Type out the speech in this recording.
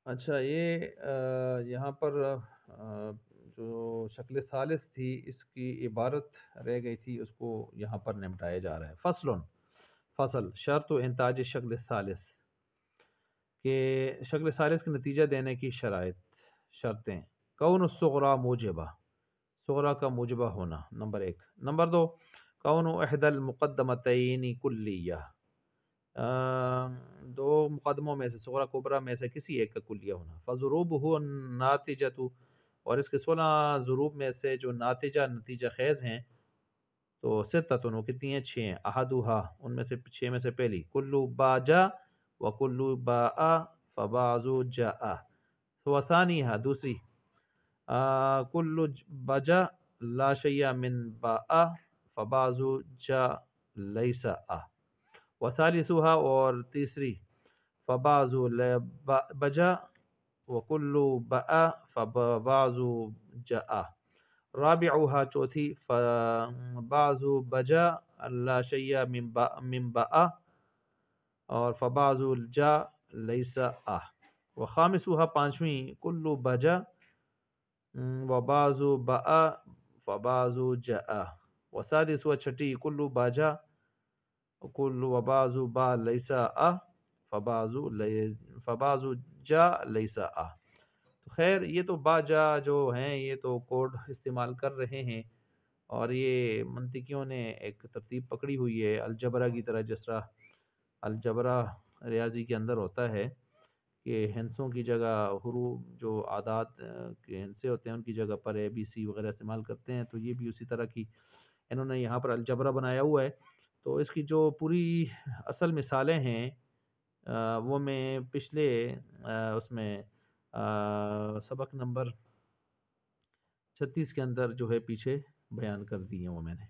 اچھا یہ یہاں پر جو شکل ثالث تھی اس کی عبارت رہ گئی تھی، اس کو یہاں پر نمٹایا جا رہا ہے۔ فصل شرط و انتاج شکل ثالث کہ شکل ثالث کا نتیجہ دینے کی شرطیں کون الصغریٰ موجبہ، صغریٰ کا موجبہ ہونا نمبر ایک۔ نمبر دو، کون احد المقدمتین کلیہ، دو مقدموں میں سے صغریٰ کبریٰ میں سے کسی ایک کا کلیہ ہونا۔ فضروبہ الناتجۃ، اور اس کے 16 ضروب میں سے جو نتیجہ خیز ہیں تو ستتن، وہ کتنی ہیں؟ 6 ہیں۔ احدھا، ان میں سے 6 میں سے پہلی، کلو باجا و کلو باء فبعض جاء، وثانیہا دوسری، کلو بجا لا شیء من باء فبعض جاء لیس وثالثها، اور تیسری، فبعض بجا وکل باء فبعض جاء، رابعها چوتھی، فبعض بجا لا شیء من باء اور فبعض جاء لیس وخامسها پانچویں، کل بجا وبعض باء فبعض جاء، وسادسها چھٹی، کل بجا کل وبعض باء لیس فبعض جاء لیس۔ تو خیر یہ تو با جا جو ہیں یہ تو کوڈ استعمال کر رہے ہیں، اور یہ منطقیوں نے ایک ترتیب پکڑی ہوئی ہے الجبرا کی طرح، جس طرح الجبرا ریاضی کے اندر ہوتا ہے کہ ہندسوں کی جگہ حروف جو عادات کے ہندسے ہوتے ہیں ان کی جگہ پر اے بی سی وغیرہ استعمال کرتے ہیں، تو یہ بھی اسی طرح کی انہوں نے یہاں پر الجبرا بنایا ہوا ہے۔ تو اس کی جو پوری اصل مثالیں ہیں وہ میں پچھلے اس میں سبق نمبر 36 کے اندر جو ہے پیچھے بیان کر دی ہیں وہ میں نے۔